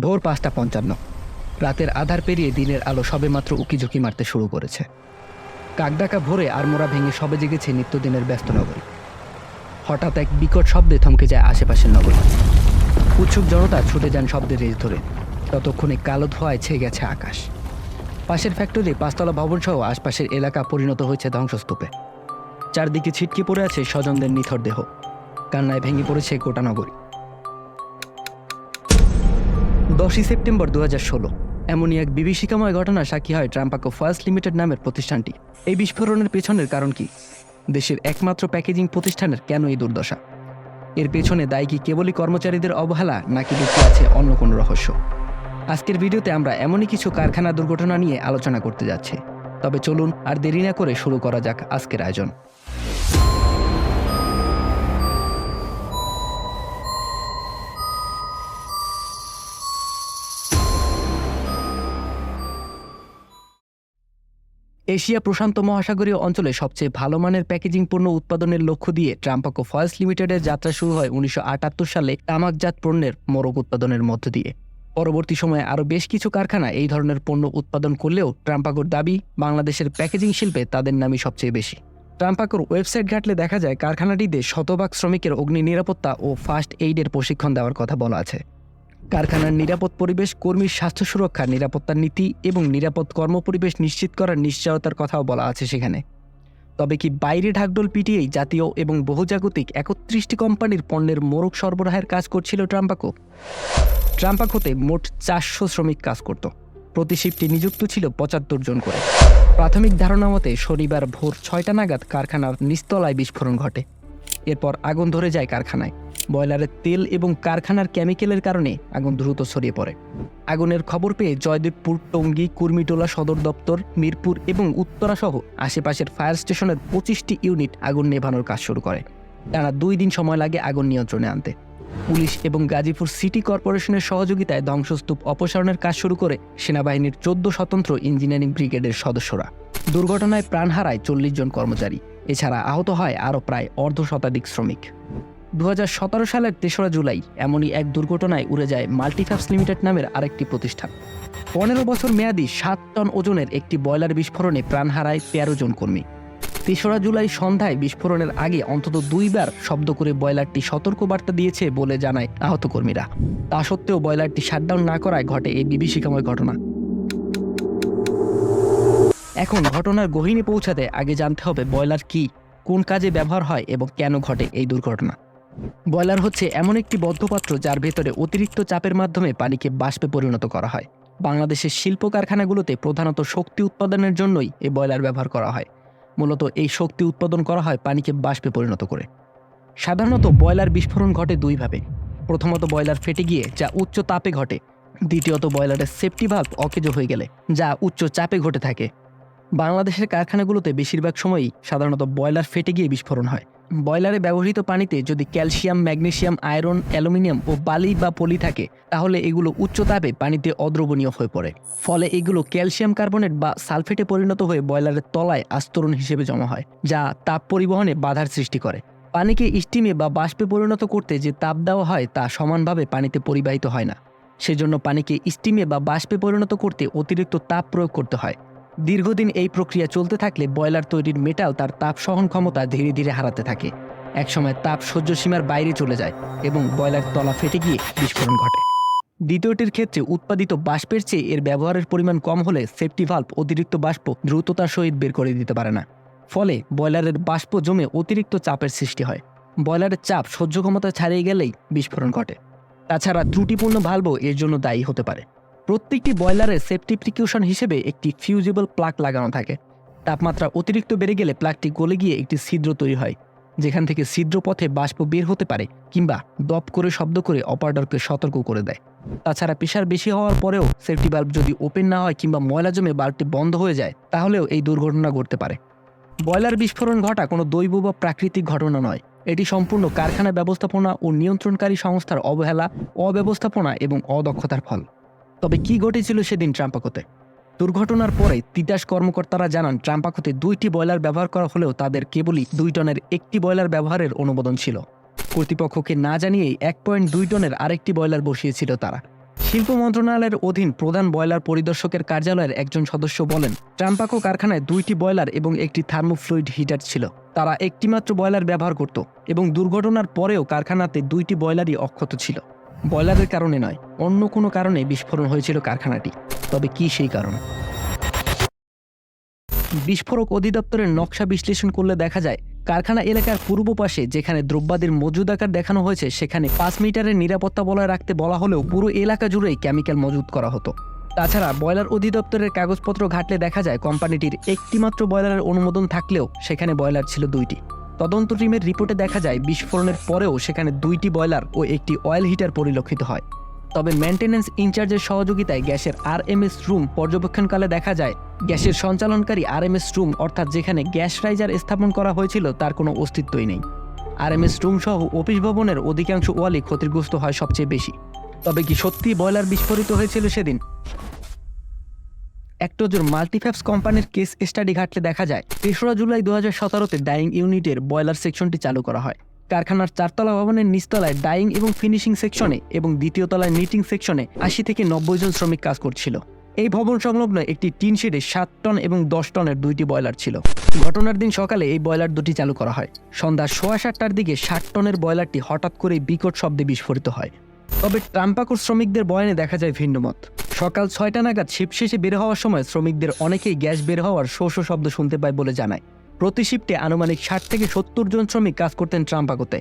ভোর ৫:৫৫। রাতের আধার পেরিয়ে দিনের আলো সবেমাত্র উকিঝুঁকি মারতে শুরু করেছে। কাকডাকা ভোরে আড়মোড়া ভেঙে সবে জেগেছে নিত্যদিনের ব্যস্ত নগরী। হঠাৎ এক বিকট শব্দে থমকে যায় আশেপাশের নগরী। উৎসুক জনতা ছুটে যান শব্দের রেশ ধরে। ততক্ষণে কালো ধোঁয়ায় ছেয়ে গেছে আকাশ। পাশের ফ্যাক্টরি, ৫তলা ভবনসহ আশপাশের এলাকা পরিণত হয়েছে ধ্বংসস্তূপে। চারদিকে ছিটকে পড়ে আছে স্বজনদের নিথর দেহ। কান্নায় ভেঙে পড়েছে গোটা নগরী। ১০ই সেপ্টেম্বর ২০১৬ এমনই এক বিভীষিকাময় ঘটনার সাক্ষী হয় ট্রাম্পাকো ফয়েলস লিমিটেড নামের প্রতিষ্ঠানটি। এই বিস্ফোরণের পেছনের কারণ কি? দেশের একমাত্র প্যাকেজিং প্রতিষ্ঠানের কেন এই দুর্দশা? এর পেছনে দায়ী কি কেবলই কর্মচারীদের অবহেলা, নাকি লুকিয়ে আছে অন্য কোনো রহস্য? আজকের ভিডিওতে আমরা এমনই কিছু কারখানা দুর্ঘটনা নিয়ে আলোচনা করতে যাচ্ছি। তবে চলুন আর দেরি না করে শুরু করা যাক আজকের আয়োজন। এশিয়া প্রশান্ত মহাসাগরীয় অঞ্চলে সবচেয়ে ভালো মানের প্যাকেজিং পণ্য উৎপাদনের লক্ষ্য দিয়ে ট্রাম্পাকো ফয়েলস লিমিটেডের যাত্রা শুরু হয় ১৯৭৮ সালে তামাকজাত পণ্যের মোড়ক উৎপাদনের মধ্য দিয়ে। পরবর্তী সময়ে আরও বেশ কিছু কারখানা এই ধরনের পণ্য উৎপাদন করলেও ট্রাম্পাকোর দাবি, বাংলাদেশের প্যাকেজিং শিল্পে তাদের নামই সবচেয়ে বেশি। ট্রাম্পাকোর ওয়েবসাইট ঘাটলে দেখা যায় কারখানাটিতে শতভাগ শ্রমিকের অগ্নি নিরাপত্তা ও ফার্স্ট এইডের প্রশিক্ষণ দেওয়ার কথা বলা আছে। কারখানার নিরাপদ পরিবেশ, কর্মীর স্বাস্থ্য সুরক্ষা, নিরাপত্তার নীতি এবং নিরাপদ কর্মপরিবেশ নিশ্চিত করার নিশ্চয়তার কথাও বলা আছে সেখানে। তবে কি বাইরে ঢাকঢোল পিটিয়েই জাতীয় এবং বহুজাগতিক ৩১টি কোম্পানির পণ্যের মোড়ক সরবরাহের কাজ করছিল ট্রাম্পাকো? ট্রাম্পাকোতে মোট ৪০০ শ্রমিক কাজ করত। প্রতি শিফটে নিযুক্ত ছিল ৭৫ জন করে। প্রাথমিক ধারণা মতে শনিবার ভোর ৬টা নাগাদ কারখানার নিচতলায় বিস্ফোরণ ঘটে। এরপর আগুন ধরে যায় কারখানায়। বয়লারের তেল এবং কারখানার কেমিক্যালের কারণে আগুন দ্রুত ছড়িয়ে পড়ে। আগুনের খবর পেয়ে জয়দেবপুর, টঙ্গী, কুর্মিটোলা সদর দপ্তর, মিরপুর এবং উত্তরা সহ আশেপাশের ফায়ার স্টেশনের ২৫টি ইউনিট আগুন নেভানোর কাজ শুরু করে। টানা ২ দিন সময় লাগে আগুন নিয়ন্ত্রণে আনতে। পুলিশ এবং গাজীপুর সিটি কর্পোরেশনের সহযোগিতায় ধ্বংসস্তূপ অপসারণের কাজ শুরু করে সেনাবাহিনীর ১৪ স্বতন্ত্র ইঞ্জিনিয়ারিং ব্রিগেডের সদস্যরা। দুর্ঘটনায় প্রাণ হারায় ৪০ জন কর্মচারী। এছাড়া আহত হয় আরও প্রায় অর্ধশতাধিক শ্রমিক। ২০১৭ সালের ৩রা জুলাই এমনই এক দুর্ঘটনায় উড়ে যায় মাল্টিফ্যাবস লিমিটেড নামের আরেকটি প্রতিষ্ঠান। ১৫ বছর মেয়াদী ৭ টন ওজনের একটি বয়লার বিস্ফোরণে প্রাণ হারায় ১৩ জন কর্মী। ৩রা জুলাই সন্ধ্যায় বিস্ফোরণের আগে অন্তত ২ বার শব্দ করে বয়লারটি সতর্কবার্তা দিয়েছে বলে জানায় আহত কর্মীরা। তা সত্ত্বেও বয়লারটি শাটডাউন না করায় ঘটে এই বিভীষিকাময় ঘটনা। এখন ঘটনার গহীনে পৌঁছাতে আগে জানতে হবে বয়লার কি, কোন কাজে ব্যবহার হয় এবং কেন ঘটে এই দুর্ঘটনা। বয়লার হচ্ছে এমন একটি বদ্ধপাত্র যার ভেতরে অতিরিক্ত চাপের মাধ্যমে পানিকে বাষ্পে পরিণত করা হয়। বাংলাদেশের শিল্প কারখানাগুলোতে প্রধানত শক্তি উৎপাদনের জন্যই এই বয়লার ব্যবহার করা হয়। মূলত এই শক্তি উৎপাদন করা হয় পানিকে বাষ্পে পরিণত করে। সাধারণত বয়লার বিস্ফোরণ ঘটে দুইভাবে। প্রথমত বয়লার ফেটে গিয়ে, যা উচ্চ তাপে ঘটে। দ্বিতীয়ত বয়লারের সেফটি ভালভ অকেজো হয়ে গেলে, যা উচ্চ চাপে ঘটে থাকে। বাংলাদেশের কারখানাগুলোতে বেশিরভাগ সময়ই সাধারণত বয়লার ফেটে গিয়ে বিস্ফোরণ হয়। বয়লারে ব্যবহৃত পানিতে যদি ক্যালসিয়াম, ম্যাগনেসিয়াম, আয়রন, অ্যালুমিনিয়াম ও বালি বা পলি থাকে, তাহলে এগুলো উচ্চ তাপে পানিতে অদ্রবণীয় হয়ে পড়ে। ফলে এগুলো ক্যালসিয়াম কার্বনেট বা সালফেটে পরিণত হয়ে বয়লারের তলায় আস্তরণ হিসেবে জমা হয়, যা তাপ পরিবহনে বাধার সৃষ্টি করে। পানিকে স্টিমে বা বাষ্পে পরিণত করতে যে তাপ দেওয়া হয় তা সমানভাবে পানিতে পরিবাহিত হয় না। সেজন্য পানিকে স্টিমে বা বাষ্পে পরিণত করতে অতিরিক্ত তাপ প্রয়োগ করতে হয়। দীর্ঘদিন এই প্রক্রিয়া চলতে থাকলে বয়লার তৈরির মেটাল তার তাপ সহন ক্ষমতা ধীরে ধীরে হারাতে থাকে। একসময় তাপ সহ্য সীমার বাইরে চলে যায় এবং বয়লার তলা ফেটে গিয়ে বিস্ফোরণ ঘটে। দ্বিতীয়টির ক্ষেত্রে উৎপাদিত বাষ্পের চেয়ে এর ব্যবহারের পরিমাণ কম হলে সেফটি ভালভ অতিরিক্ত বাষ্প দ্রুততার সহিত বের করে দিতে পারে না। ফলে বয়লারের বাষ্প জমে অতিরিক্ত চাপের সৃষ্টি হয়। বয়লারের চাপ সহ্য ক্ষমতা ছাড়িয়ে গেলেই বিস্ফোরণ ঘটে। তাছাড়া ত্রুটিপূর্ণ ভালভও এর জন্য দায়ী হতে পারে। প্রত্যেকটি বয়লারের সেফটি প্রিকশন হিসেবে একটি ফিউজেবল প্লাগ লাগানো থাকে। তাপমাত্রা অতিরিক্ত বেড়ে গেলে প্লাগটি গলে গিয়ে একটি ছিদ্র তৈরি হয়, যেখান থেকে ছিদ্র পথে বাষ্প বের হতে পারে কিংবা দপ করে শব্দ করে অপারেটরকে সতর্ক করে দেয়। তাছাড়া প্রেসার বেশি হওয়ার পরেও সেফটি ভালভ যদি ওপেন না হয় কিংবা ময়লা জমে বাল্বটি বন্ধ হয়ে যায়, তাহলেও এই দুর্ঘটনা ঘটতে পারে। বয়লার বিস্ফোরণ ঘটা কোনো দৈব বা প্রাকৃতিক ঘটনা নয়। এটি সম্পূর্ণ কারখানা ব্যবস্থাপনা ও নিয়ন্ত্রণকারী সংস্থার অবহেলা, অব্যবস্থাপনা এবং অদক্ষতার ফল। তবে কি ঘটেছিল সেদিন ট্রাম্পাকোতে? দুর্ঘটনার পরে তিতাস কর্মকর্তারা জানান ট্রাম্পাকোতে 2টি বয়লার ব্যবহার করা হলেও তাদের কেবলই 2 টনের একটি বয়লার ব্যবহারের অনুমোদন ছিল। কর্তৃপক্ষকে না জানিয়েই 1.2 টনের আরেকটি বয়লার বসিয়েছিল তারা। শিল্প মন্ত্রণালয়ের অধীন প্রধান বয়লার পরিদর্শকের কার্যালয়ের একজন সদস্য বলেন, ট্রাম্পাকো কারখানায় 2টি বয়লার এবং একটি থার্মোফ্লুইড হিটার ছিল। তারা একটিমাত্র বয়লার ব্যবহার করত এবং দুর্ঘটনার পরেও কারখানাতে 2টি বয়লারই অক্ষত ছিল। বয়লারের কারণে নয়, অন্য কোনো কারণে বিস্ফোরণ হয়েছিল কারখানাটি। তবে কি সেই কারণ? বিস্ফোরক অধিদপ্তরের নকশা বিশ্লেষণ করলে দেখা যায়, কারখানা এলাকার পূর্ব পাশে যেখানে দ্রব্যাদির মজুদাকার দেখানো হয়েছে সেখানে 5 মিটারের নিরাপত্তা বলয় রাখতে বলা হলেও পুরো এলাকা জুড়েই কেমিক্যাল মজুত করা হতো। তাছাড়া বয়লার অধিদপ্তরের কাগজপত্র ঘাটলে দেখা যায় কোম্পানিটির একটিমাত্র বয়লারের অনুমোদন থাকলেও সেখানে বয়লার ছিল 2টি। তদন্ত টিমের রিপোর্টে দেখা যায় বিস্ফোরণের পরেও সেখানে 2টি বয়লার ও একটি অয়েল হিটার পরিলক্ষিত হয়। তবে মেইনটেন্যান্স ইনচার্জের সহযোগিতায় গ্যাসের আরএমএস রুম পর্যবেক্ষণকালে দেখা যায় গ্যাসের সঞ্চালনকারী আরএমএস রুম অর্থাৎ যেখানে গ্যাস রাইজার স্থাপন করা হয়েছিল তার কোনো অস্তিত্বই নেই। আরএমএস রুম সহ অফিস ভবনের অধিকাংশ ওয়ালই ক্ষতিগ্রস্ত হয় সবচেয়ে বেশি। তবে কি সত্যি বয়লার বিস্ফোরিত হয়েছিল সেদিন? অ্যাক্টোজোর মাল্টিফ্যাপস কোম্পানির কেস স্টাডি ঘাটলে দেখা যায় 3রা জুলাই 2017-তে ডাইং ইউনিটের বয়লার সেকশনটি চালু করা হয়। কারখানার 4তলা ভবনের নিচতলায় ডাইং এবং ফিনিশিং সেকশনে এবং দ্বিতীয় তলায় নিটিং সেকশনে 80 থেকে 90 জন শ্রমিক কাজ করছিল। এই ভবন সংলগ্ন একটি টিন শেডে 7 টন এবং 10 টনের 2টি বয়লার ছিল। ঘটনার দিন সকালে এই বয়লার দুটি চালু করা হয়। সন্ধ্যা 7:15টার দিকে 60 টনের বয়লারটি হঠাৎ করে বিকট শব্দে বিস্ফোরিত হয়। তবে ট্রাম্পাকোর শ্রমিকদের বয়ানে দেখা যায় ভিন্ন মত। সকাল 6টা নাগাদ শিফট শেষে বের হওয়ার সময় শ্রমিকদের অনেকেই গ্যাস বের হওয়ার শো শো শব্দ শুনতে পায় বলে জানায়। প্রতি শিফটে আনুমানিক 60 থেকে 70 জন শ্রমিক কাজ করতেন ট্রাম্পাকোতে।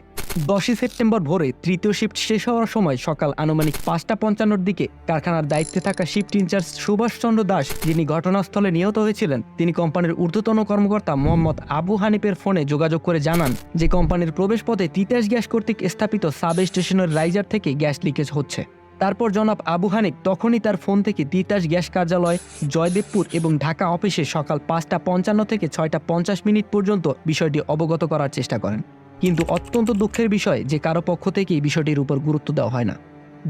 10 সেপ্টেম্বর ভোরে তৃতীয় শিফট শেষ হওয়ার সময় সকাল আনুমানিক 5:55-র দিকে কারখানার দায়িত্বে থাকা শিফট ইনচার্জ সুভাষচন্দ্র দাস, যিনি ঘটনাস্থলে নিহত হয়েছিলেন, তিনি কোম্পানির ঊর্ধ্বতন কর্মকর্তা মোহাম্মদ আবু হানিফের ফোনে যোগাযোগ করে জানান যে কোম্পানির প্রবেশপথে তিতাস গ্যাস কর্তৃক স্থাপিত সাব স্টেশনের রাইজার থেকে গ্যাস লিকেজ হচ্ছে। তারপর জনাব আবু হানিফ তখনই তার ফোন থেকে তিতাস গ্যাস কার্যালয়, জয়দেবপুর এবং ঢাকা অফিসে সকাল 5:55 থেকে 6:50 পর্যন্ত বিষয়টি অবগত করার চেষ্টা করেন। কিন্তু অত্যন্ত দুঃখের বিষয় যে কারো পক্ষ থেকেই বিষয়টির উপর গুরুত্ব দেওয়া হয় না।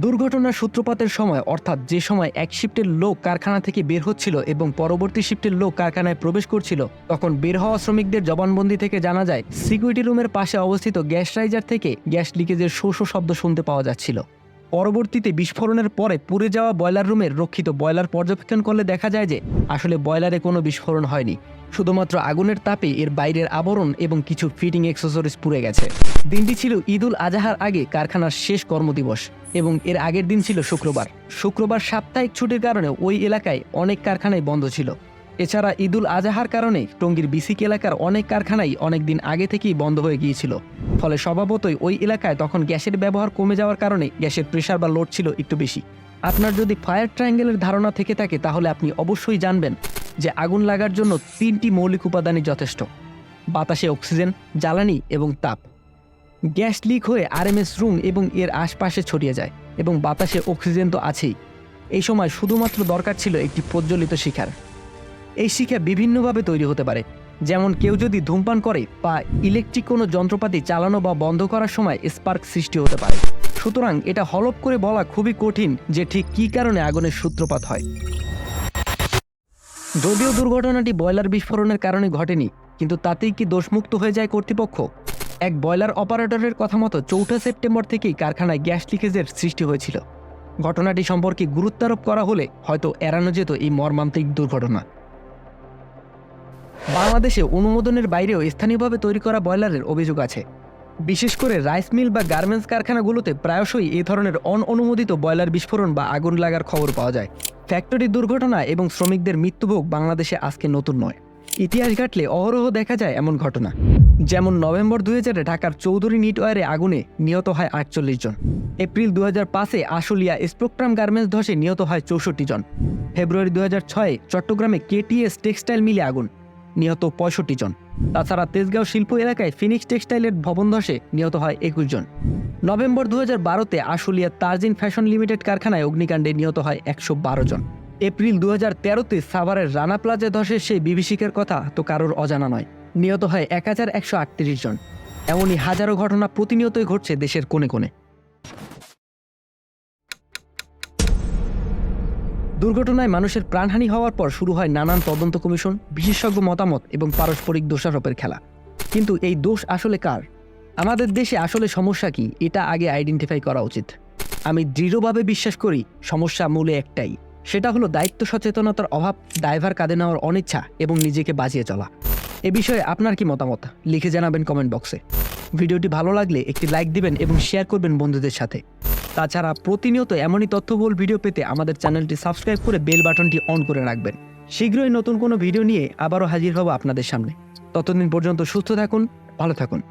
দুর্ঘটনার সূত্রপাতের সময় অর্থাৎ যে সময় এক শিফটের লোক কারখানা থেকে বের হচ্ছিল এবং পরবর্তী শিফটের লোক কারখানায় প্রবেশ করছিল, তখন বের হওয়া শ্রমিকদের জবানবন্দি থেকে জানা যায় সিকিউরিটি রুমের পাশে অবস্থিত গ্যাস রাইজার থেকে গ্যাস লিকেজের শো শো শব্দ শুনতে পাওয়া যাচ্ছিল। পরবর্তীতে বিস্ফোরণের পরে পুড়ে যাওয়া বয়লার রুমের রক্ষিত বয়লার পর্যবেক্ষণ করলে দেখা যায় যে আসলে বয়লারে কোনো বিস্ফোরণ হয়নি, শুধুমাত্র আগুনের তাপে এর বাইরের আবরণ এবং কিছু ফিটিং অ্যাক্সেসরিজ পুড়ে গেছে। দিনটি ছিল ঈদুল আজহার আগে কারখানার শেষ কর্মদিবস এবং এর আগের দিন ছিল শুক্রবার সাপ্তাহিক ছুটির কারণে ওই এলাকায় অনেক কারখানাই বন্ধ ছিল। এছাড়া ঈদুল আজহার কারণে টঙ্গীর বিসিক এলাকার অনেক কারখানাই অনেক দিন আগে থেকেই বন্ধ হয়ে গিয়েছিল। ফলে স্বভাবতই ওই এলাকায় তখন গ্যাসের ব্যবহার কমে যাওয়ার কারণে গ্যাসের প্রেসার বা লোড ছিল একটু বেশি। আপনার যদি ফায়ার ট্রায়াঙ্গেলের ধারণা থেকে থাকে তাহলে আপনি অবশ্যই জানবেন যে আগুন লাগার জন্য 3টি মৌলিক উপাদানই যথেষ্ট: বাতাসে অক্সিজেন, জ্বালানি এবং তাপ। গ্যাস লিক হয়ে আরএমএস রুম এবং এর আশপাশে ছড়িয়ে যায় এবং বাতাসে অক্সিজেন তো আছেই। এই সময় শুধুমাত্র দরকার ছিল একটি প্রজ্বলিত শিখার। এই শিখা বিভিন্নভাবে তৈরি হতে পারে, যেমন কেউ যদি ধূমপান করে বা ইলেকট্রিক কোনো যন্ত্রপাতি চালানো বা বন্ধ করার সময় স্পার্ক সৃষ্টি হতে পারে। সুতরাং এটা হলফ করে বলা খুবই কঠিন যে ঠিক কী কারণে আগুনের সূত্রপাত হয়। যদিও দুর্ঘটনাটি বয়লার বিস্ফোরণের কারণে ঘটেনি, কিন্তু তাতেই কি দোষমুক্ত হয়ে যায় কর্তৃপক্ষ? এক বয়লার অপারেটরের কথা মতো 4 সেপ্টেম্বর থেকেই কারখানায় গ্যাস লিকেজের সৃষ্টি হয়েছিল। ঘটনাটি সম্পর্কে গুরুত্বারোপ করা হলে হয়তো এড়ানো যেত এই মর্মান্তিক দুর্ঘটনা। বাংলাদেশে অনুমোদনের বাইরেও স্থানীয়ভাবে তৈরি করা বয়লারের অভিযোগ আছে। বিশেষ করে রাইস মিল বা গার্মেন্টস কারখানাগুলোতে প্রায়শই এই ধরনের অননুমোদিত বয়লার বিস্ফোরণ বা আগুন লাগার খবর পাওয়া যায়। ফ্যাক্টরি দুর্ঘটনা এবং শ্রমিকদের মৃত্যুভোগ বাংলাদেশে আজকে নতুন নয়। ইতিহাস ঘাটলে অহরহ দেখা যায় এমন ঘটনা। যেমন নভেম্বর 2000-এ ঢাকার চৌধুরী নিটওয়ারে আগুনে নিহত হয় 48 জন। এপ্রিল 2005-এ আশুলিয়া স্পেকট্রাম গার্মেন্টস ধসে নিহত হয় 64 জন। ফেব্রুয়ারি 2006-এ চট্টগ্রামে কেটিএস টেক্সটাইল মিলে আগুন, নিহত 65 জন। তাছাড়া তেজগাঁও শিল্প এলাকায় ফিনিক্স টেক্সটাইলের ভবন ধসে নিহত হয় 21 জন। নভেম্বর 2012-তে আশুলিয়া তার্জিন ফ্যাশন লিমিটেড কারখানায় অগ্নিকাণ্ডে নিহত হয় 112 জন। এপ্রিল 2013-তে সাভারের রানা প্লাজা ধসের সেই বিভীষিকার কথা তো কারোর অজানা নয়, নিহত হয় 1138 জন। এমনই হাজারো ঘটনা প্রতিনিয়তই ঘটছে দেশের কোণে কোণে। দুর্ঘটনায় মানুষের প্রাণহানি হওয়ার পর শুরু হয় নানান তদন্ত কমিশন, বিশেষজ্ঞ মতামত এবং পারস্পরিক দোষারোপের খেলা। কিন্তু এই দোষ আসলে কার? আমাদের দেশে আসলে সমস্যা কি, এটা আগে আইডেন্টিফাই করা উচিত। আমি দৃঢ়ভাবে বিশ্বাস করি সমস্যা মূলে একটাই, সেটা হলো দায়িত্ব সচেতনতার অভাব, ড্রাইভার কাঁধে নেওয়ার অনিচ্ছা এবং নিজেকে বাঁচিয়ে চলা। এ বিষয়ে আপনার কি মতামত লিখে জানাবেন কমেন্ট বক্সে। ভিডিওটি ভালো লাগলে একটি লাইক দিবেন এবং শেয়ার করবেন বন্ধুদের সাথে। তাছাড়া প্রতিনিয়ত এমনই তথ্যবহুল ভিডিও পেতে আমাদের চ্যানেলটি সাবস্ক্রাইব করে বেল বাটনটি অন করে রাখবেন। শীঘ্রই নতুন কোনো ভিডিও নিয়ে আবারও হাজির হব আপনাদের সামনে। ততদিন পর্যন্ত সুস্থ থাকুন, ভালো থাকুন।